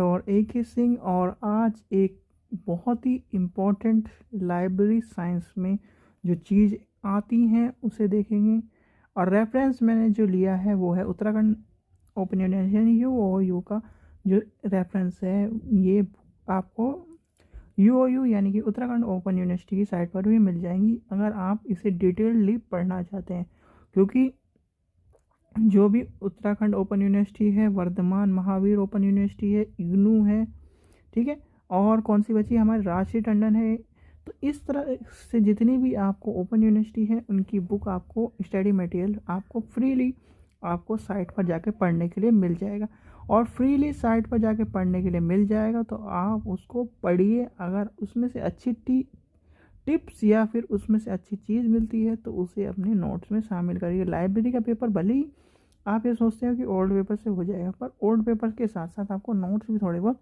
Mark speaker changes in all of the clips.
Speaker 1: और AK सिंह, और आज एक बहुत ही इम्पोर्टेंट लाइब्रेरी साइंस में जो चीज़ आती हैं उसे देखेंगे। और रेफरेंस मैंने जो लिया है वो है उत्तराखंड ओपन यूनिवर्सिटी UOU का जो रेफरेंस है। ये आपको UOU यानी कि उत्तराखंड ओपन यूनिवर्सिटी की साइट पर भी मिल जाएंगी अगर आप इसे डिटेलली पढ़ना चाहते हैं, क्योंकि जो भी उत्तराखंड ओपन यूनिवर्सिटी है, वर्धमान महावीर ओपन यूनिवर्सिटी है, इग्नू है, ठीक है, और कौन सी बची हमारी राजश्री टंडन है। तो इस तरह से जितनी भी आपको ओपन यूनिवर्सिटी है उनकी बुक आपको स्टडी मटेरियल आपको फ्रीली आपको साइट पर जाके पढ़ने के लिए मिल जाएगा। और फ्रीली साइट पर जाके पढ़ने के लिए मिल जाएगा तो आप उसको पढ़िए। अगर उसमें से अच्छी टिप्स या फिर उसमें से अच्छी चीज़ मिलती है तो उसे अपने नोट्स में शामिल करिए। लाइब्रेरी का पेपर भले ही आप ये सोचते हो कि ओल्ड पेपर से हो जाएगा, पर ओल्ड पेपर के साथ साथ आपको नोट्स भी थोड़े बहुत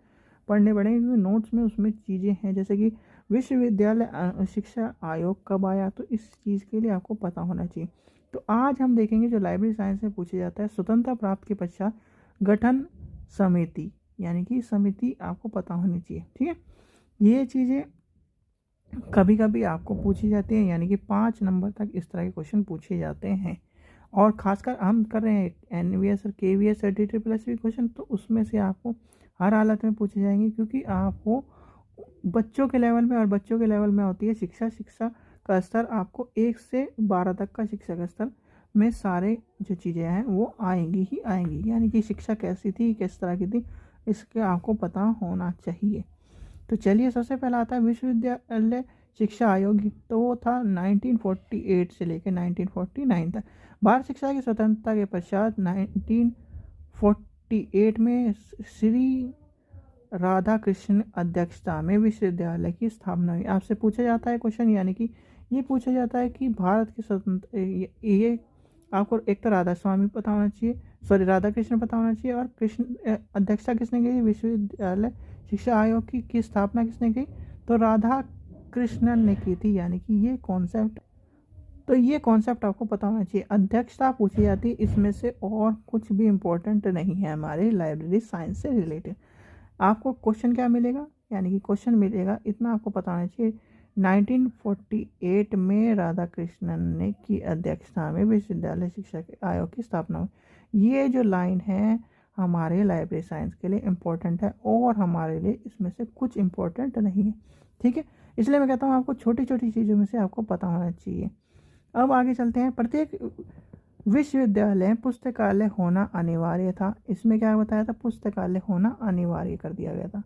Speaker 1: पढ़ने पड़ेंगे, क्योंकि नोट्स में उसमें चीज़ें हैं जैसे कि विश्वविद्यालय शिक्षा आयोग कब आया, तो इस चीज़ के लिए आपको पता होना चाहिए। तो आज हम देखेंगे जो लाइब्रेरी साइंस में पूछा जाता है, स्वतंत्रता प्राप्त के पश्चात गठन समिति, यानी कि समिति आपको पता होनी चाहिए, ठीक है। ये चीज़ें कभी कभी आपको पूछी जाती हैं, यानी कि 5 नंबर तक इस तरह के क्वेश्चन पूछे जाते हैं। और खासकर हम कर रहे हैं NVS और KVS और DSSS क्वेश्चन, तो उसमें से आपको हर हालत में पूछे जाएंगे, क्योंकि आपको बच्चों के लेवल में, और बच्चों के लेवल में होती है शिक्षा का स्तर आपको 1 से 12 तक का शिक्षा का स्तर में सारे जो चीज़ें हैं वो आएंगी ही आएंगी, यानी कि शिक्षा कैसी थी, किस तरह की थी, इसके आपको पता होना चाहिए। तो चलिए, सबसे पहला आता है विश्वविद्यालय शिक्षा आयोग, तो वो था 1948 से लेकर 1949 तक। भारत शिक्षा की स्वतंत्रता के पश्चात 1948 में श्री राधाकृष्ण अध्यक्षता में विश्वविद्यालय की स्थापना हुई। आपसे पूछा जाता है क्वेश्चन, यानी कि ये पूछा जाता है कि भारत की स्वतंत्र, ये आपको एक तो राधा स्वामी पता होना चाहिए, सॉरी राधा कृष्ण पता होना चाहिए, और कृष्ण अध्यक्षता किसने की, विश्वविद्यालय शिक्षा आयोग की स्थापना किसने की, तो राधा कृष्णन ने की थी, यानी कि ये कॉन्सेप्ट, तो ये कॉन्सेप्ट आपको पता होना चाहिए। अध्यक्षता पूछी जाती है, इसमें से और कुछ भी इम्पोर्टेंट नहीं है हमारे लाइब्रेरी साइंस से रिलेटेड। आपको क्वेश्चन क्या मिलेगा, यानी कि क्वेश्चन मिलेगा, इतना आपको पता होना चाहिए, 1948 में राधा कृष्णन ने की अध्यक्षता में विश्वविद्यालय शिक्षा आयोग की स्थापना हुई। ये जो लाइन है हमारे लाइब्रेरी साइंस के लिए इम्पोर्टेंट है, और हमारे लिए इसमें से कुछ इम्पोर्टेंट नहीं है, ठीक है। इसलिए मैं कहता हूँ आपको छोटी छोटी चीज़ों में से आपको पता होना चाहिए। अब आगे चलते हैं। प्रत्येक विश्वविद्यालय पुस्तकालय होना अनिवार्य था। इसमें क्या बताया था, पुस्तकालय होना अनिवार्य कर दिया गया था,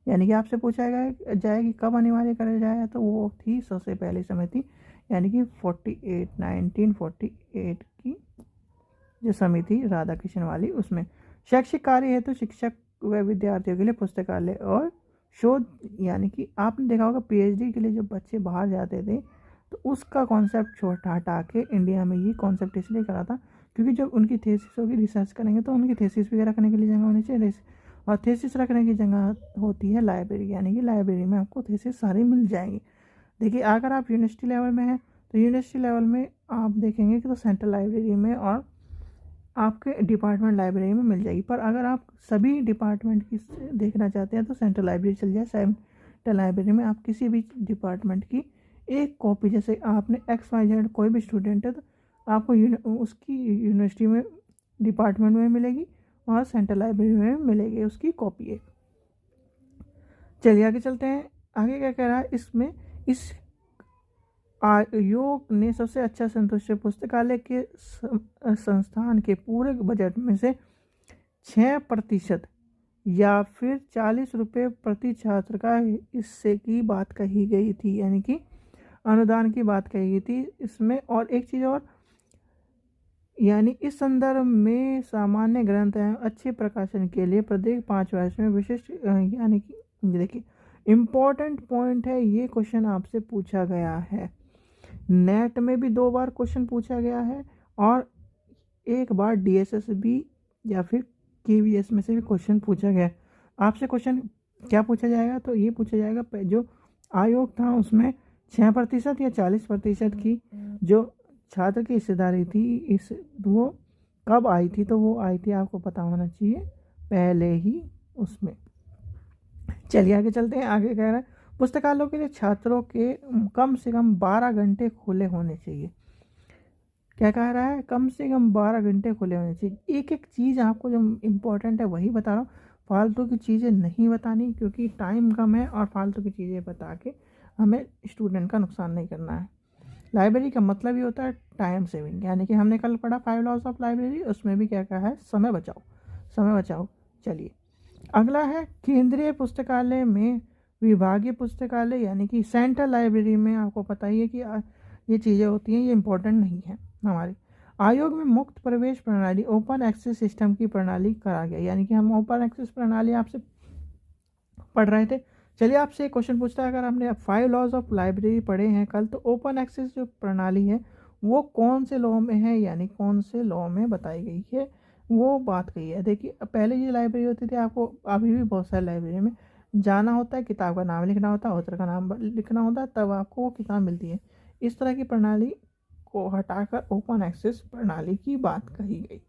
Speaker 1: यानी कि आपसे पूछा जाए कि कब अनिवार्य करा जाए, तो वो थी सबसे पहली समिति, यानी कि 1948 की जो समिति राधाकृष्ण वाली, उसमें शैक्षिक कार्य है तो शिक्षक व विद्यार्थियों के लिए पुस्तकालय और शोध, यानी कि आपने देखा होगा PhD के लिए जो बच्चे बाहर जाते थे तो उसका कॉन्सेप्ट छोटा हटा के इंडिया में ये कॉन्सेप्ट इसलिए करा था क्योंकि जब उनकी थीसिस होगी, रिसर्च करेंगे तो उनकी थीसिस वगैरह रखने के लिए जगह होनी चाहिए, और थीसिस रखने की जगह होती है लाइब्रेरी, यानी कि लाइब्रेरी में आपको थीसिस सारी मिल जाएंगी। देखिए, अगर आप यूनिवर्सिटी लेवल में हैं तो यूनिवर्सिटी लेवल में आप देखेंगे कि तो सेंट्रल लाइब्रेरी में और आपके डिपार्टमेंट लाइब्रेरी में मिल जाएगी। पर अगर आप सभी डिपार्टमेंट की देखना चाहते हैं तो सेंट्रल लाइब्रेरी चल जाए। सेंट्रल लाइब्रेरी में आप किसी भी डिपार्टमेंट की एक कॉपी, जैसे आपने XYZ कोई भी स्टूडेंट है तो आपको उसकी यूनिवर्सिटी में डिपार्टमेंट में मिलेगी और सेंट्रल लाइब्रेरी में मिलेगी उसकी कॉपी एक। चलिए आगे चलते हैं। आगे क्या कह रहा है, इसमें इस आयोग ने सबसे अच्छा संतुष्ट पुस्तकालय के संस्थान के पूरे बजट में से 6% या फिर 40 रुपये प्रति छात्र का हिस्से की बात कही गई थी, यानी कि अनुदान की बात कही गई थी इसमें। और एक चीज़ और, यानी इस संदर्भ में सामान्य ग्रंथ एवं अच्छे प्रकाशन के लिए प्रत्येक 5 वर्ष में विशिष्ट, यानी कि देखिए इम्पोर्टेंट पॉइंट है, ये क्वेश्चन आपसे पूछा गया है, नेट में भी 2 बार क्वेश्चन पूछा गया है और एक बार DSSB या फिर KVS में से भी क्वेश्चन पूछा गया। आपसे क्वेश्चन क्या पूछा जाएगा, तो ये पूछा जाएगा जो आयोग था उसमें 6% या 40% की जो छात्र की हिस्सेदारी थी, इस वो कब आई थी, तो वो आई थी आपको पता होना चाहिए पहले ही उसमें, चलिए आगे चलते हैं। आगे कह रहा है पुस्तकालयों के लिए छात्रों के कम से कम 12 घंटे खुले होने चाहिए। क्या कह रहा है? कम से कम 12 घंटे खुले होने चाहिए। एक एक चीज़ आपको जो इम्पोर्टेंट है वही बता रहा हूँ, फालतू की चीज़ें नहीं बतानी, क्योंकि टाइम कम है और फालतू की चीज़ें बता के हमें स्टूडेंट का नुकसान नहीं करना है। लाइब्रेरी का मतलब ही होता है टाइम सेविंग, यानी कि हमने कल पढ़ा 5 लॉज ऑफ लाइब्रेरी, उसमें भी क्या कहा है? समय बचाओ, समय बचाओ। चलिए अगला है केंद्रीय पुस्तकालय में विभागीय पुस्तकालय, यानी कि सेंट्रल लाइब्रेरी में आपको पता ही है कि ये चीज़ें होती हैं, ये इम्पोर्टेंट नहीं है हमारे। आयोग में मुक्त प्रवेश प्रणाली ओपन एक्सेस सिस्टम की प्रणाली करा गया, यानी कि हम ओपन एक्सेस प्रणाली आपसे पढ़ रहे थे। चलिए आपसे एक क्वेश्चन पूछता है, अगर आपने 5 लॉज ऑफ लाइब्रेरी पढ़े हैं कल, तो ओपन एक्सेस जो प्रणाली है वो कौन से लॉ में है, यानी कौन से लॉ में बताई गई है, वो बात कही है। देखिए पहले ये लाइब्रेरी होती थी, आपको अभी भी बहुत सारी लाइब्रेरी में जाना होता है, किताब का नाम लिखना होता है, ऑथर का नाम लिखना होता है, तब आपको वो किताब मिलती है। इस तरह की प्रणाली को हटाकर ओपन एक्सेस प्रणाली की बात कही गई।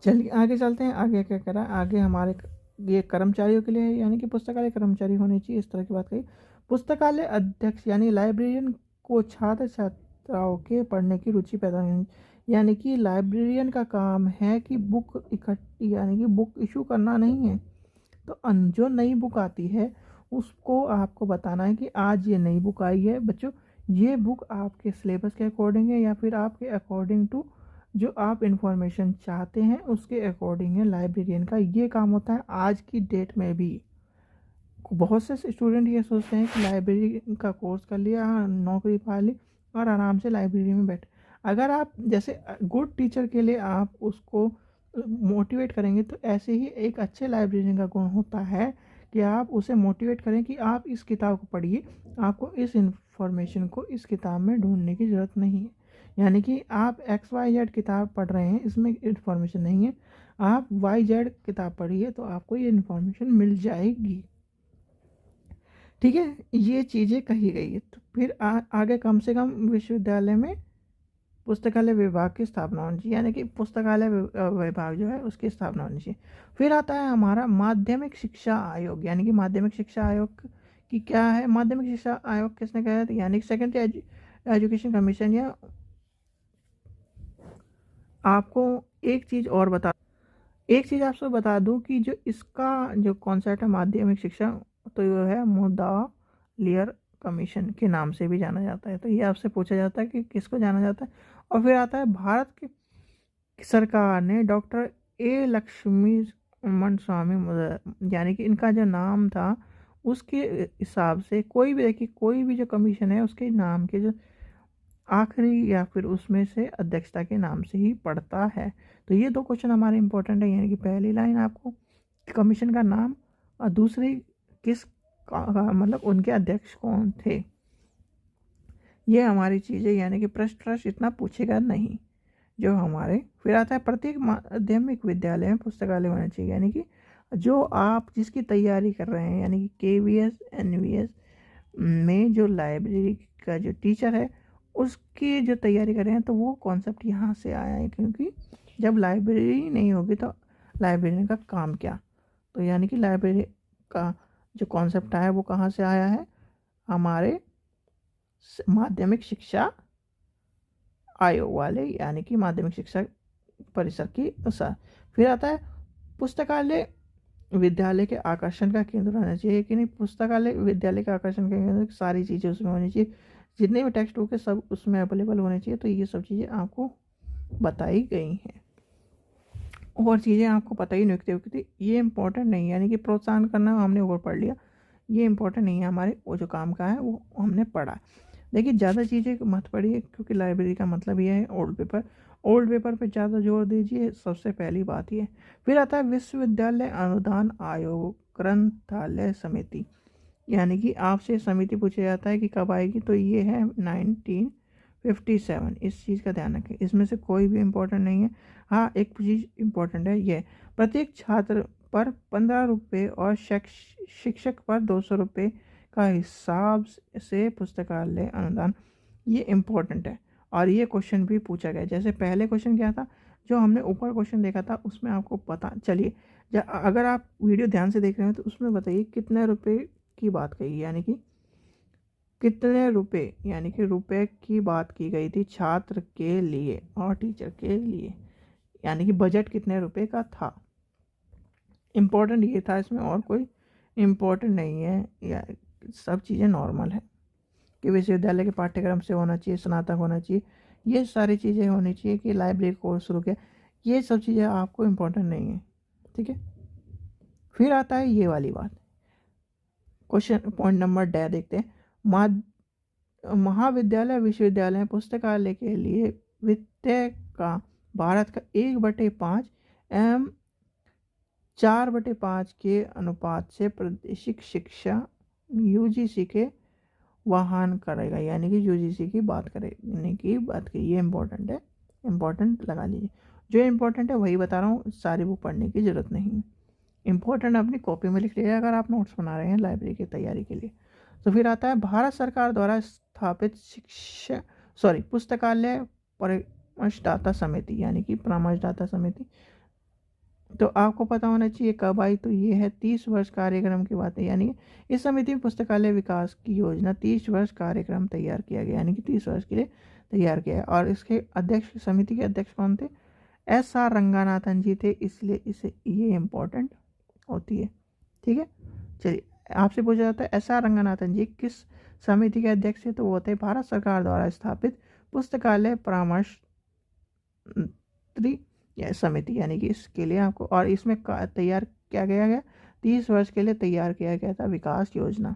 Speaker 1: चलिए आगे चलते हैं। आगे क्या करा? आगे हमारे ये कर्मचारियों के लिए है, यानी कि पुस्तकालय कर्मचारी होने चाहिए, इस तरह की बात कही। पुस्तकालय अध्यक्ष यानी लाइब्रेरियन को छात्र छात्राओं के पढ़ने की रुचि पैदा करनी, यानी कि लाइब्रेरियन का काम है कि बुक इकट्ठी, यानी कि बुक इशू करना नहीं है। तो जो नई बुक आती है उसको आपको बताना है कि आज ये नई बुक आई है बच्चों, ये बुक आपके सिलेबस के अकॉर्डिंग है या फिर आपके अकॉर्डिंग टू जो आप इंफॉर्मेशन चाहते हैं उसके अकॉर्डिंग है। लाइब्रेरियन का ये काम होता है आज की डेट में भी। बहुत से स्टूडेंट ये सोचते हैं कि लाइब्रेरी का कोर्स कर लिया, नौकरी पा ली और आराम से लाइब्रेरी में बैठे। अगर आप जैसे गुड टीचर के लिए आप उसको मोटिवेट करेंगे, तो ऐसे ही एक अच्छे लाइब्रेरियन का गुण होता है कि आप उसे मोटिवेट करें कि आप इस किताब को पढ़िए, आपको इस इंफॉर्मेशन को इस किताब में ढूंढने की ज़रूरत नहीं है। यानी कि आप XYZ किताब पढ़ रहे हैं, इसमें इंफॉर्मेशन नहीं है, आप YZ किताब पढ़िए तो आपको ये इंफॉर्मेशन मिल जाएगी। ठीक है, ये चीज़ें कही गई है। तो फिर आगे कम से कम विश्वविद्यालय में पुस्तकालय विभाग की स्थापना होनी चाहिए, यानी कि पुस्तकालय विभाग जो है उसकी स्थापना होनी चाहिए। फिर आता है हमारा माध्यमिक शिक्षा आयोग, यानी कि माध्यमिक शिक्षा आयोग की क्या है? माध्यमिक शिक्षा आयोग किसने कहा है? यानी कि सेकेंडरी एजुकेशन कमीशन। या आपको एक चीज़ और बता एक चीज़ आपसे बता दूं कि जो इसका जो कॉन्सेप्ट है माध्यमिक शिक्षा, तो ये है मुदालियर कमीशन के नाम से भी जाना जाता है। तो ये आपसे पूछा जाता है कि किसको जाना जाता है। और फिर आता है भारत की सरकार ने डॉक्टर ए लक्ष्मीमण स्वामी, यानी कि इनका जो नाम था उसके हिसाब से कोई भी, देखिए कोई भी जो कमीशन है उसके नाम के जो आखिरी या फिर उसमें से अध्यक्षता के नाम से ही पड़ता है। तो ये दो क्वेश्चन हमारे इंपॉर्टेंट है, यानी कि पहली लाइन आपको कमीशन का नाम और दूसरी किस मतलब उनके अध्यक्ष कौन थे। ये हमारी चीज़ें, यानी कि प्रश्न इतना पूछेगा नहीं जो हमारे। फिर आता है प्रत्येक माध्यमिक विद्यालय में पुस्तकालय होना चाहिए, यानी कि जो आप जिसकी तैयारी कर रहे हैं, यानी कि KVS NVS में जो लाइब्रेरी का जो टीचर है उसकी जो तैयारी कर रहे हैं, तो वो कॉन्सेप्ट यहाँ से आया है, क्योंकि जब लाइब्रेरी नहीं होगी तो लाइब्रेरी का काम क्या। तो यानी कि लाइब्रेरी का जो कॉन्सेप्ट आया वो कहाँ से आया है? हमारे माध्यमिक शिक्षा आयोग वाले, यानी कि माध्यमिक शिक्षा परिषद की अनुसार। फिर आता है पुस्तकालय विद्यालय के आकर्षण का केंद्र होना चाहिए कि नहीं। पुस्तकालय विद्यालय के आकर्षण का केंद्र, सारी चीज़ें उसमें होनी चाहिए, जितने भी टेक्स्ट बुक है सब उसमें अवेलेबल होने चाहिए। तो ये सब चीज़ें आपको बताई गई हैं। और चीज़ें आपको पता ही नहीं होती, ये इंपॉर्टेंट नहीं है, यानी कि प्रोत्साहन करना हमने और पढ़ लिया, ये इंपॉर्टेंट नहीं है। हमारे वो जो काम का है वो हमने पढ़ा। देखिए ज़्यादा चीज़ें मत पढ़िए, क्योंकि लाइब्रेरी का मतलब ये है ओल्ड पेपर। ओल्ड पेपर पे ज़्यादा जोर दीजिए, सबसे पहली बात ये। फिर आता है विश्वविद्यालय अनुदान आयोग ग्रंथालय समिति, यानी कि आपसे समिति पूछा जाता है कि कब आएगी, तो ये है 1957। इस चीज़ का ध्यान रखें, इसमें से कोई भी इम्पोर्टेंट नहीं है। हाँ एक चीज़ इम्पोर्टेंट है, ये प्रत्येक छात्र पर 15 रुपये और शिक्षक पर 200 रुपये का हिसाब से पुस्तकालय अनुदान, ये इम्पोर्टेंट है। और ये क्वेश्चन भी पूछा गया, जैसे पहले क्वेश्चन क्या था, जो हमने ऊपर क्वेश्चन देखा था उसमें आपको पता चलिए, अगर आप वीडियो ध्यान से देख रहे हैं तो उसमें बताइए कितने रुपए की बात कही, यानी कि कितने रुपए, यानी कि रुपए की बात की गई थी छात्र के लिए और टीचर के लिए, यानी कि बजट कितने रुपए का था। इम्पोर्टेंट ये था इसमें, और कोई इम्पोर्टेंट नहीं है, या सब चीज़ें नॉर्मल है कि विश्वविद्यालय के पाठ्यक्रम से होना चाहिए, स्नातक होना चाहिए, ये सारी चीज़ें होनी चाहिए कि लाइब्रेरी कोर्स शुरू किया, ये सब चीज़ें आपको इम्पोर्टेंट नहीं है, ठीक है। फिर आता है ये वाली बात, क्वेश्चन पॉइंट नंबर डे देखते हैं। महाविद्यालय विश्वविद्यालय पुस्तकालय के लिए वित्त का भारत का 1/5 एवं 4/5 के अनुपात से प्रादेशिक शिक्षा यूजीसी के वाहन करेगा, यानी कि यूजीसी की बात करने की बात की, ये इम्पोर्टेंट है, इम्पोर्टेंट लगा लीजिए। जो इम्पोर्टेंट है वही बता रहा हूँ, सारी बुक पढ़ने की ज़रूरत नहीं है। इम्पोर्टेंट अपनी कॉपी में लिख लीजिए अगर आप नोट्स बना रहे हैं लाइब्रेरी की तैयारी के लिए। तो फिर आता है भारत सरकार द्वारा स्थापित पुस्तकालय परामर्शदाता समिति, यानी कि परामर्शदाता समिति। तो आपको पता होना चाहिए कब आई, तो ये है 30 वर्ष कार्यक्रम की बात है, यानी इस समिति में पुस्तकालय विकास की योजना 30 वर्ष कार्यक्रम तैयार किया गया, यानी कि 30 वर्ष के लिए तैयार किया है। और इसके अध्यक्ष, समिति के अध्यक्ष कौन थे? SR रंगानाथन जी थे, इसलिए इसे ये इम्पोर्टेंट होती है, ठीक है। चलिए, आपसे पूछा जाता है SR रंगानाथन जी किस समिति के अध्यक्ष थे, तो वो होते भारत सरकार द्वारा स्थापित पुस्तकालय परामर्श समिति, यानी कि इसके लिए आपको, और इसमें तैयार किया गया 30 वर्ष के लिए तैयार किया गया था विकास योजना।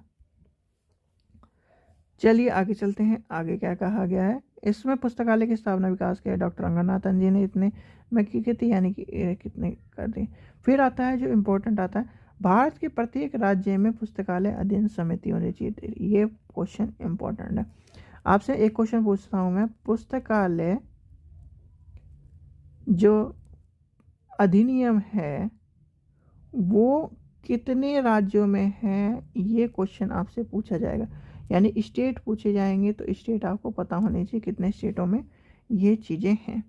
Speaker 1: चलिए आगे चलते हैं, आगे क्या कहा गया है। इसमें पुस्तकालय की स्थापना विकास किया डॉक्टर रंगनाथन जी ने, इतने में की थी, यानी कि कितने कर दी। फिर आता है जो इम्पोर्टेंट आता है, भारत के प्रत्येक राज्य में पुस्तकालय अध्ययन समिति होनी चाहिए, ये क्वेश्चन इम्पोर्टेंट है। आपसे एक क्वेश्चन पूछता हूँ मैं, पुस्तकालय जो अधिनियम है वो कितने राज्यों में है, ये क्वेश्चन आपसे पूछा जाएगा, यानी स्टेट पूछे जाएंगे, तो स्टेट आपको पता होनी चाहिए कितने स्टेटों में ये चीज़ें हैं,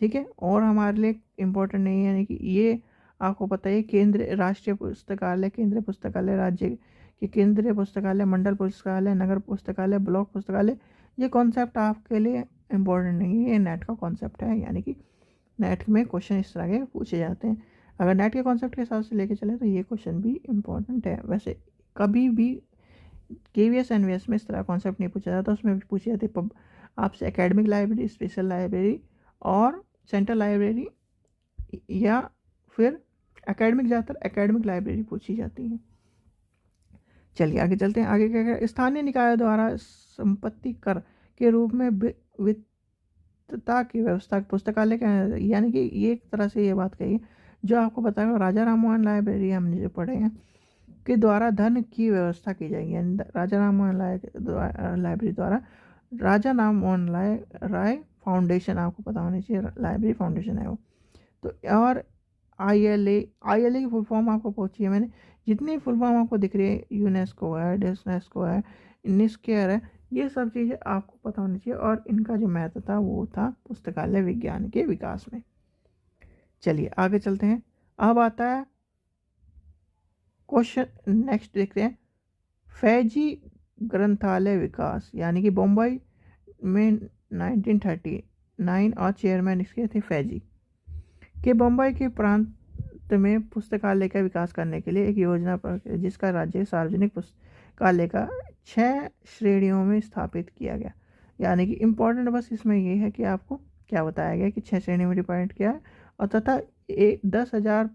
Speaker 1: ठीक है। और हमारे लिए इम्पोर्टेंट नहीं है, यानी कि ये आपको पता है केंद्र, राष्ट्रीय पुस्तकालय, केंद्रीय पुस्तकालय, राज्य के केंद्रीय पुस्तकालय, मंडल पुस्तकालय, नगर पुस्तकालय, ब्लॉक पुस्तकालय, ये कॉन्सेप्ट आपके लिए इम्पोर्टेंट नहीं है, ये नेट का कॉन्सेप्ट है, यानी कि नेट में क्वेश्चन इस तरह के पूछे जाते हैं। अगर नेट के कॉन्सेप्ट के हिसाब से लेके चले तो ये क्वेश्चन भी इम्पोर्टेंट है। वैसे कभी भी KVS NVS में इस तरह कॉन्सेप्ट नहीं पूछा जाता, उसमें भी पूछी जाती है आपसे एकेडमिक लाइब्रेरी, स्पेशल लाइब्रेरी और सेंट्रल लाइब्रेरी, या फिर एकेडमिक, ज़्यादातर एकेडमिक लाइब्रेरी पूछी जाती है। चलिए आगे चलते हैं, आगे क्या क्या, स्थानीय निकाय द्वारा संपत्ति कर के रूप में वित्तता की व्यवस्था पुस्तकालय का, यानी कि ये एक तरह से ये बात कही जो आपको बताया राजा राममोहन लाइब्रेरी हमने जो पढ़े हैं के द्वारा धन की व्यवस्था की जाएगी, यानी राजा राममोहन लाइब्रेरी द्वारा राजा राममोहन राय फाउंडेशन, आपको पता होनी चाहिए लाइब्रेरी फाउंडेशन है वो। तो और ILA की फुल फॉर्म आपको पहुंची है, मैंने जितनी फुल फॉर्म आपको दिख रही है, यूनेस्को है, डेस्नेस्को है, निस्केयर है, ये सब चीज़ें आपको पता होनी चाहिए, और इनका जो महत्व था वो था पुस्तकालय विज्ञान के विकास में। चलिए आगे चलते हैं, अब आता है क्वेश्चन, नेक्स्ट देखते हैं, फैजी ग्रंथालय विकास, यानी कि बम्बई में 1939 और चेयरमैन इसके थे फैजी के, बम्बई के प्रांत में पुस्तकालय का विकास करने के लिए एक योजना पर, जिसका राज्य सार्वजनिक पुस्तकालय का 6 श्रेणियों में स्थापित किया गया, यानी कि इम्पोर्टेंट बस इसमें ये है कि आपको क्या बताया गया कि 6 श्रेणियों में डिवाइड किया है, और तथा 10,000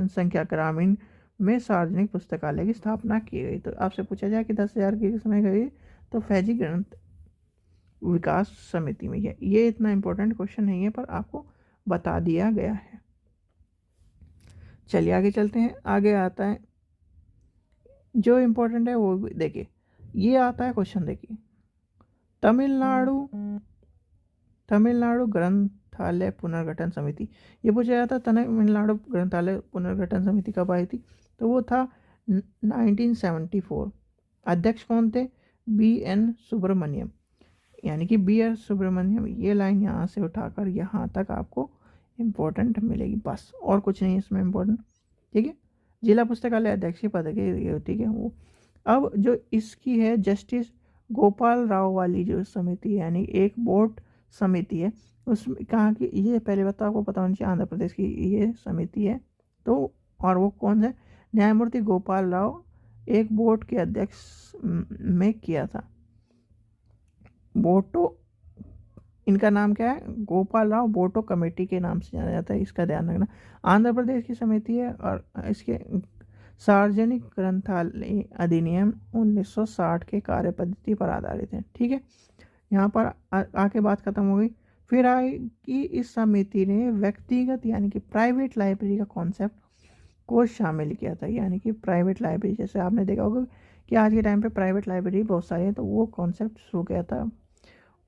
Speaker 1: संख्या ग्रामीण में सार्वजनिक पुस्तकालय की स्थापना की गई। तो आपसे पूछा जाए कि 10,000 की किसमें गई, तो फैजी ग्रंथ विकास समिति में है। ये इतना इम्पोर्टेंट क्वेश्चन नहीं है, पर आपको बता दिया गया है। चलिए आगे चलते हैं, आगे आता है जो इम्पोर्टेंट है वो देखिए, ये आता है क्वेश्चन, देखिए तमिलनाडु ग्रंथालय पुनर्गठन समिति, ये पूछा जाता है तमिलनाडु ग्रंथालय पुनर्गठन समिति कब आई थी, तो वो था 1974। अध्यक्ष कौन थे? BN सुब्रमण्यम, यानी कि BR सुब्रमण्यम। ये लाइन यहाँ से उठाकर यहाँ तक आपको इम्पोर्टेंट मिलेगी, बस और कुछ नहीं इसमें इम्पोर्टेंट। ठीक है, जिला पुस्तकालय अध्यक्ष पद की, ठीक है वो। अब जो इसकी है जस्टिस गोपाल राव वाली जो समिति है, यानी एक बोर्ड समिति है, उसमें कहा कि ये पहले बताओ, आपको पता होना चाहिए आंध्र प्रदेश की ये समिति है। तो और वो कौन है, न्यायमूर्ति गोपाल राव एक बोर्ड के अध्यक्ष में किया था। बोटो, इनका नाम क्या है, गोपाल राव बोटो कमेटी के नाम से जाना जाता है, इसका ध्यान रखना। आंध्र प्रदेश की समिति है और इसके सार्वजनिक ग्रंथालय अधिनियम 1960 के कार्य पद्धति पर आधारित है। ठीक है, यहाँ पर आके बात खत्म हो गई। फिर आई कि इस समिति ने व्यक्तिगत यानी कि प्राइवेट लाइब्रेरी का कॉन्सेप्ट को शामिल किया था। यानी कि प्राइवेट लाइब्रेरी, जैसे आपने देखा होगा कि आज के टाइम पे प्राइवेट लाइब्रेरी बहुत सारी है, तो वो कॉन्सेप्ट शुरू किया था,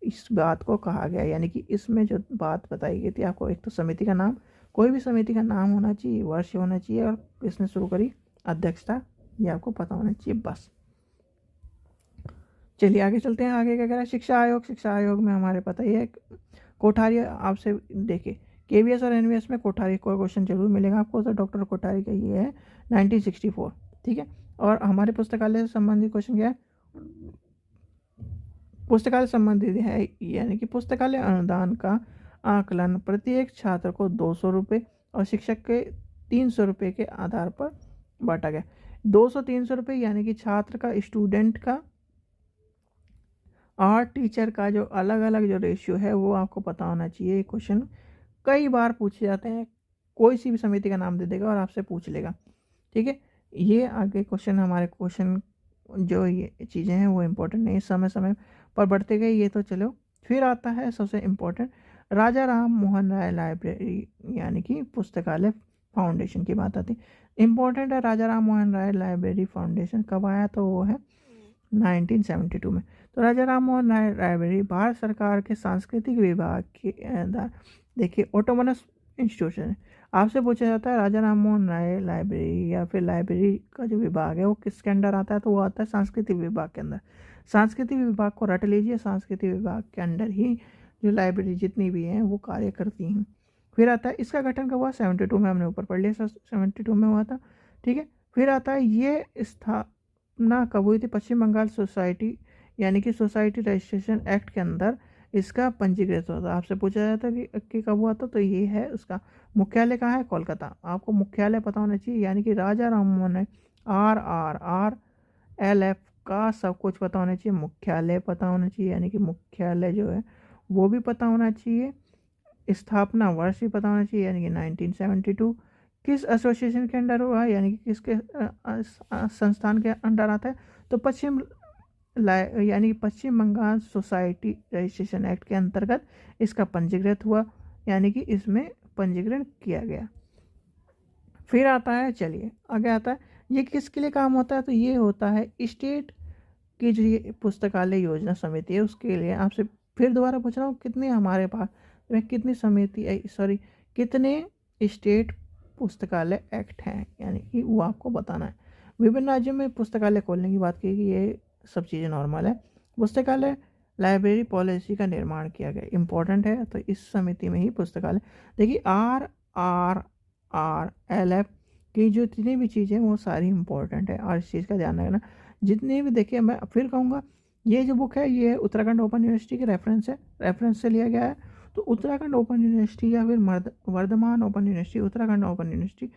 Speaker 1: इस बात को कहा गया। यानी कि इसमें जो बात बताई गई थी आपको, एक तो समिति का नाम, कोई भी समिति का नाम होना चाहिए, वर्ष होना चाहिए, और किसने शुरू करी, अध्यक्षता, ये आपको पता होना चाहिए, बस। चलिए आगे चलते हैं। आगे क्या कह रहा है, शिक्षा आयोग। शिक्षा आयोग में हमारे पता ही है, कोठारी आपसे देखिए केवीएस और एनवीएस में कोठारी को क्वेश्चन जरूर मिलेगा आपको, तो डॉक्टर कोठारी का ये है 1964। ठीक है, और हमारे पुस्तकालय से संबंधित क्वेश्चन क्या है, पुस्तकालय संबंधित है, यानी कि पुस्तकालय अनुदान का आकलन प्रत्येक छात्र को 200 रुपये और शिक्षक के 300 रुपये के आधार पर बांटा गया। 200-300 रुपये यानी कि छात्र का, स्टूडेंट का और टीचर का जो अलग अलग जो रेशियो है वो आपको पता होना चाहिए। क्वेश्चन कई बार पूछे जाते हैं, कोई सी भी समिति का नाम दे देगा और आपसे पूछ लेगा। ठीक है, ये आगे क्वेश्चन, हमारे क्वेश्चन जो ये चीज़ें हैं वो इम्पोर्टेंट नहीं, समय समय पर बढ़ते गए ये तो चलो। फिर आता है सबसे इम्पोर्टेंट, राजा राम मोहन राय लाइब्रेरी यानी कि पुस्तकालय फाउंडेशन की बात आती है। इम्पोर्टेंट है, राजा राम मोहन राय लाइब्रेरी फाउंडेशन कब आया, तो वो है 1972 में। तो राजा राम मोहन राय लाइब्रेरी भारत सरकार के सांस्कृतिक विभाग के अंदर, देखिए ऑटोनोमस इंस्टीट्यूशन है। आपसे पूछा जाता है राजा राम मोहन राय लाइब्रेरी या फिर लाइब्रेरी का जो विभाग है वो किसके अंडर आता है, तो वो आता है सांस्कृतिक विभाग के अंदर। सांस्कृतिक विभाग को रट लीजिए, सांस्कृतिक विभाग के अंडर ही जो लाइब्रेरी जितनी भी हैं वो कार्य करती हैं। फिर आता है इसका गठन कब हुआ, 72 में, हमने ऊपर पढ़ लिया 72 में हुआ था। ठीक है, फिर आता है ये स्थापना कब हुई थी, पश्चिम बंगाल सोसाइटी यानी कि सोसाइटी रजिस्ट्रेशन एक्ट के अंदर इसका पंजीकृत होता है। आपसे पूछा जाता है कि कब हुआ था, तो ये है उसका मुख्यालय कहाँ है, कोलकाता। आपको मुख्यालय पता होना चाहिए, यानी कि राजा राम मोहन RRRLF का सब कुछ पता होना चाहिए, मुख्यालय पता होना चाहिए, यानी कि मुख्यालय जो है वो भी पता होना चाहिए, स्थापना वर्ष भी पता होना चाहिए, यानी कि 1972, किस एसोसिएशन के अंडर हुआ है, यानी कि किसके संस्थान के अंडर आता है, तो यानी कि पश्चिम बंगाल सोसाइटी रजिस्ट्रेशन एक्ट के अंतर्गत इसका पंजीकृत हुआ, यानी कि इसमें पंजीकरण किया गया। फिर आता है, चलिए आगे आता है, ये किसके लिए काम होता है, तो ये होता है स्टेट की जो ये पुस्तकालय योजना समिति है उसके लिए। आपसे फिर दोबारा पूछ रहा हूँ, कितने हमारे पास कितनी समिति, सॉरी कितने स्टेट पुस्तकालय एक्ट हैं, यानी कि वो आपको बताना है। विभिन्न राज्यों में पुस्तकालय खोलने की बात की, ये सब चीज़ें नॉर्मल है। पुस्तकालय लाइब्रेरी पॉलिसी का निर्माण किया गया, इंपॉर्टेंट है, तो इस समिति में ही पुस्तकालय, देखिए RRRLF की जो जितनी भी चीज़ें वो सारी इंपॉर्टेंट है, और इस चीज़ का ध्यान रखना। जितने भी, देखिए मैं फिर कहूँगा, ये जो बुक है ये उत्तराखंड ओपन यूनिवर्सिटी के रेफरेंस से लिया गया है। तो उत्तराखंड ओपन यूनिवर्सिटी या फिर Vardhaman open university, Uttarakhand open university,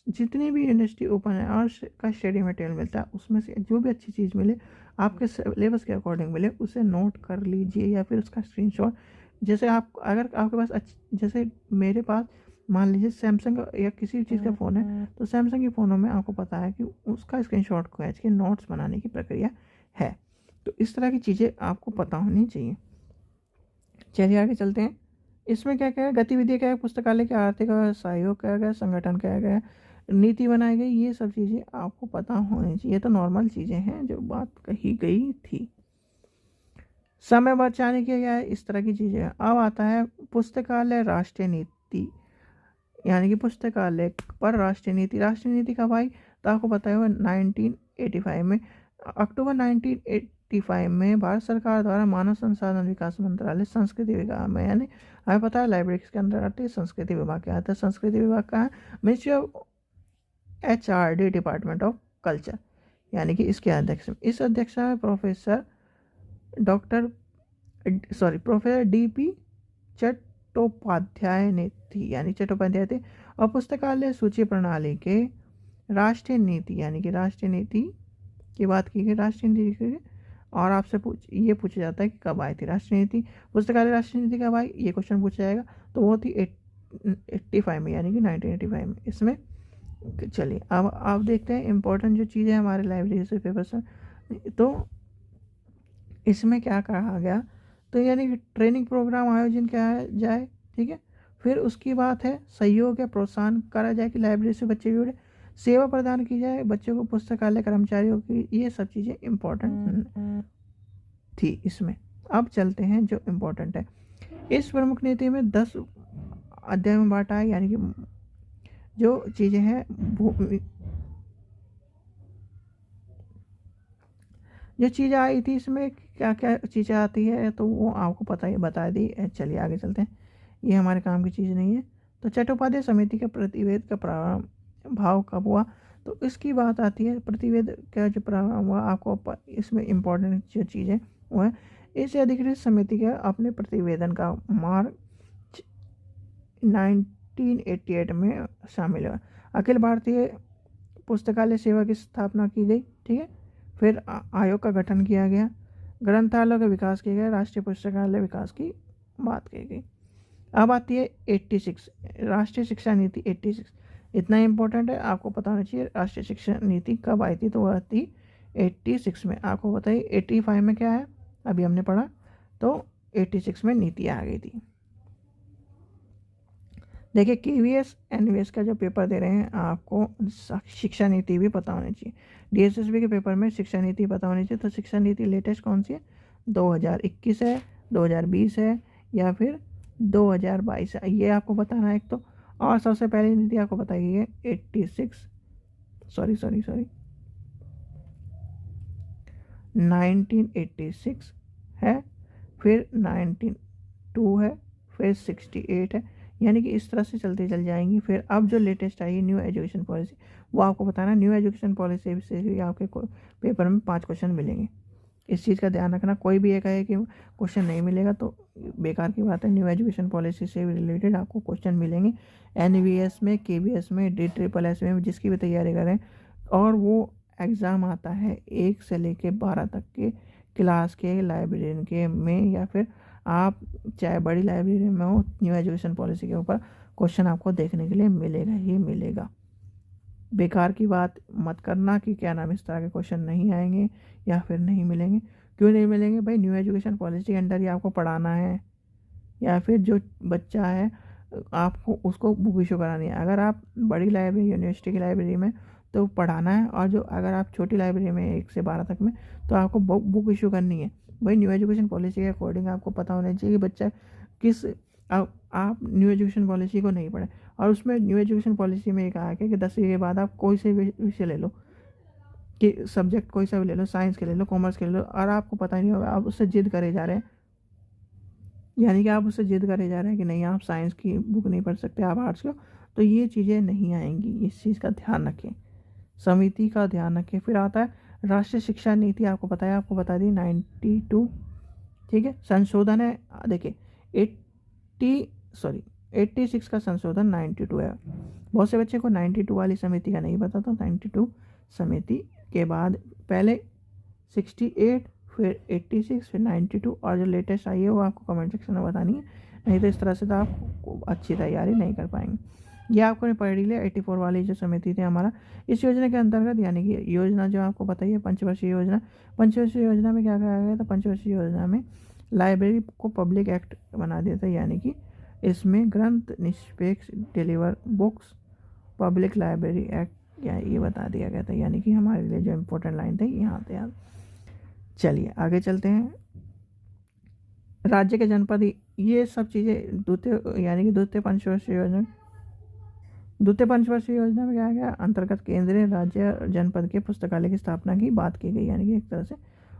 Speaker 1: जितनी भी यूनिवर्सिटी ओपन है और का स्टडी मटेरियल मिलता है, उसमें से जो भी अच्छी चीज़ मिले, आपके सिलेबस के अकॉर्डिंग मिले, उसे नोट कर लीजिए या फिर उसका स्क्रीनशॉट। जैसे आप, अगर आपके पास जैसे मेरे पास मान लीजिए सैमसंग या किसी भी चीज़ का फ़ोन है, तो सैमसंग के फ़ोनों में आपको पता है कि उसका स्क्रीनशॉट खींच के नोट्स बनाने की प्रक्रिया है। तो इस तरह की चीज़ें आपको पता होनी चाहिए। चलिए आगे चलते हैं। इसमें क्या क्या है, गतिविधि क्या है, पुस्तकालय के आर्थिक और सहयोग क्या गया, संगठन क्या गया, नीति बनाई गई, ये सब चीज़ें आपको पता होनी चाहिए। ये तो नॉर्मल चीज़ें हैं जो बात कही गई थी। समय बचाने के क्या है, इस तरह की चीज़ें। अब आता है पुस्तकालय राष्ट्रीय नीति, यानी कि पुस्तकालय पर राष्ट्रीय नीति कब आई, तो आपको पता है 1985 में, अक्टूबर 1985 में भारत सरकार द्वारा मानव संसाधन विकास मंत्रालय संस्कृति विभाग में, यानी हमें पता है लाइब्रेरी किसके अंदर आती है, संस्कृति विभाग के आता है। संस्कृति विभाग का है ministry of HRD, department of culture, यानी कि इसके अध्यक्ष, इस अध्यक्ष में प्रोफेसर DP चट्टोपाध्याय ने थी, यानी चट्टोपाध्याय थे। और पुस्तकालय सूची प्रणाली के राष्ट्रीय नीति, यानी कि राष्ट्रीय नीति की बात की गई, राष्ट्रीय नीति। और आपसे पूछा जाता है कि कब आई थी राष्ट्रीय नीति, पुस्तकालय राष्ट्रीय नीति कब आई, ये क्वेश्चन पूछा जाएगा। तो वो थी 85 में, यानी कि 1985 में इसमें। चलिए अब आप देखते हैं इंपॉर्टेंट जो चीज़ें हमारे लाइब्रेरी से पेपर से, तो इसमें क्या कहा गया, तो यानी कि ट्रेनिंग प्रोग्राम आयोजन किया जाए, ठीक है। फिर उसकी बात है सहयोग या प्रोत्साहन करा जाए कि लाइब्रेरी से बच्चे जुड़े, सेवा प्रदान की जाए बच्चों को, पुस्तकालय कर्मचारियों की, ये सब चीज़ें इम्पोर्टेंट थी इसमें। अब चलते हैं जो इम्पोर्टेंट है। इस प्रमुख नीति में 10 अध्याय में बांटा है, यानी कि जो चीज़ें हैं जो चीज़ें आई थी इसमें क्या क्या चीज़ें आती है, तो वो आपको बता दी। चलिए आगे चलते हैं, ये हमारे काम की चीज़ नहीं है। तो चट्टोपाध्याय समिति के प्रतिवेद का प्रारंभ कब हुआ, तो इसकी बात आती है। प्रतिवेद का जो प्रारंभ हुआ, आपको इसमें इम्पोर्टेंट जो चीज़ है वो है, इस अधिकृत समिति के अपने प्रतिवेदन का मार्च 1988 में शामिल हुआ। अखिल भारतीय पुस्तकालय सेवा की स्थापना की गई, ठीक है। फिर आयोग का गठन किया गया, ग्रंथालयों का विकास किया गया, राष्ट्रीय पुस्तकालय विकास की बात की गई। अब आती है 86 राष्ट्रीय शिक्षा नीति 86। इतना इम्पोर्टेंट है, आपको पता होना चाहिए राष्ट्रीय शिक्षा नीति कब आई थी, तो वह थी 86 में। आपको बताइए 85 में क्या है, अभी हमने पढ़ा, तो 86 में नीति आ गई थी। देखिए KVS NVS का जो पेपर दे रहे हैं, आपको शिक्षा नीति भी पता होनी चाहिए। DSSB के पेपर में शिक्षा नीति पता होनी चाहिए। तो शिक्षा नीति लेटेस्ट कौन सी है, 2021 है, 2020 है, या फिर 2022 है, ये आपको बताना है एक तो। और सबसे पहली नीति आपको बताई गई है 1986 है, फिर 1992 है, फिर 68 है, यानी कि इस तरह से चलते चल जाएंगी। फिर अब जो लेटेस्ट आई है न्यू एजुकेशन पॉलिसी, वो आपको बताना। न्यू एजुकेशन पॉलिसी से भी आपके पेपर में 5 क्वेश्चन मिलेंगे, इस चीज़ का ध्यान रखना। कोई भी ये कहे कि क्वेश्चन नहीं मिलेगा तो बेकार की बात है। न्यू एजुकेशन पॉलिसी से रिलेटेड आपको क्वेश्चन मिलेंगे, NVS में, KVS में, DSSS में, जिसकी भी तैयारी करें। और वो एग्ज़ाम आता है 1 से लेकर 12 तक के क्लास के लाइब्रेरी के में, या फिर आप चाहे बड़ी लाइब्रेरी में हो, न्यू एजुकेशन पॉलिसी के ऊपर क्वेश्चन आपको देखने के लिए मिलेगा ही मिलेगा। बेकार की बात मत करना कि क्या नाम इस तरह के क्वेश्चन नहीं आएंगे या फिर नहीं मिलेंगे। क्यों नहीं मिलेंगे भाई, न्यू एजुकेशन पॉलिसी के अंडर ही आपको पढ़ाना है, या फिर जो बच्चा है आपको उसको बुक इशू करानी है। अगर आप बड़ी लाइब्रेरी, यूनिवर्सिटी की लाइब्रेरी में, तो पढ़ाना है, और जो अगर आप छोटी लाइब्रेरी में 1 से 12 तक में, तो आपको बुक इशू करनी है। भाई न्यू एजुकेशन पॉलिसी के अकॉर्डिंग आपको पता होना चाहिए कि बच्चा किस, आप न्यू एजुकेशन पॉलिसी को नहीं पढ़े। और उसमें न्यू एजुकेशन पॉलिसी में ये कहा है कि 10वीं के बाद आप कोई से विषय ले लो, कि सब्जेक्ट कोई सा भी ले लो, साइंस के ले लो, कॉमर्स के ले लो, और आपको पता ही नहीं होगा, आप उससे जिद करे जा रहे हैं, यानी कि आप उससे जिद करे जा रहे हैं कि नहीं आप साइंस की बुक नहीं पढ़ सकते, आप आर्ट्स को, तो ये चीज़ें नहीं आएंगी। इस चीज़ का ध्यान रखें, समिति का ध्यान रखें। फिर आता है राष्ट्रीय शिक्षा नीति, आपको बता दी 92, ठीक है। संशोधन है, देखिए 86 का संशोधन 92 है। बहुत से बच्चे को 92 वाली समिति का नहीं पता, तो 92 समिति के बाद पहले 68, फिर 86, फिर 92, और जो लेटेस्ट आई है वो आपको कमेंट सेक्शन में बतानी है, नहीं तो इस तरह से तो आप अच्छी तैयारी नहीं कर पाएंगे। ये आपको पढ़ लिया 84 वाली जो समिति थी हमारा, इस योजना के अंतर्गत, यानी कि योजना जो आपको बताइए पंचवर्षीय योजना। पंचवर्षीय योजना में क्या कहा गया था, पंचवर्षीय योजना में लाइब्रेरी को पब्लिक एक्ट बना दिया था, यानी कि इसमें ग्रंथ निष्पक्ष deliver books public library act, या ये बता दिया गया था, यानी कि हमारे लिए जो इम्पोर्टेंट लाइन थे यहाँ थे। यार चलिए आगे चलते हैं। राज्य के जनपद, ये सब चीज़ें द्वितीय, यानी कि द्वितीय पंचवर्षीय योजना में क्या गया, अंतर्गत केंद्रीय, राज्य, जनपद के पुस्तकालय की स्थापना की बात की गई, यानी कि एक तरह से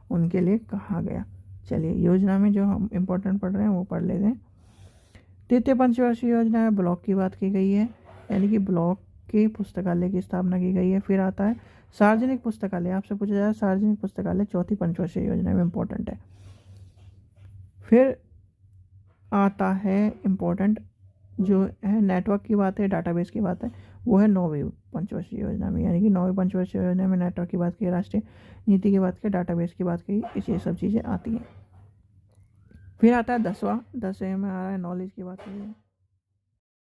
Speaker 1: उनके लिए कहा गया। चलिए योजना में जो हम इम्पोर्टेंट पढ़ रहे हैं वो पढ़ लेते हैं। तृतीय पंचवर्षीय योजना में ब्लॉक की बात की गई है, यानी कि ब्लॉक के पुस्तकालय की स्थापना की गई है। फिर आता है सार्वजनिक पुस्तकालय, आपसे पूछा जाए सार्वजनिक पुस्तकालय चौथी पंचवर्षीय योजना में इम्पोर्टेंट है। फिर आता है इम्पोर्टेंट जो है नेटवर्क की बात है, डाटाबेस की बात है, वो है 9वीं पंचवर्षीय योजना में, यानी कि 9वीं पंचवर्षीय योजना में नेटवर्क की बात की, राष्ट्रीय नीति की बात की, डाटाबेस की बात की, ये सब चीज़ें आती हैं। फिर आता है 10वां में आ रहा है नॉलेज की बात की है।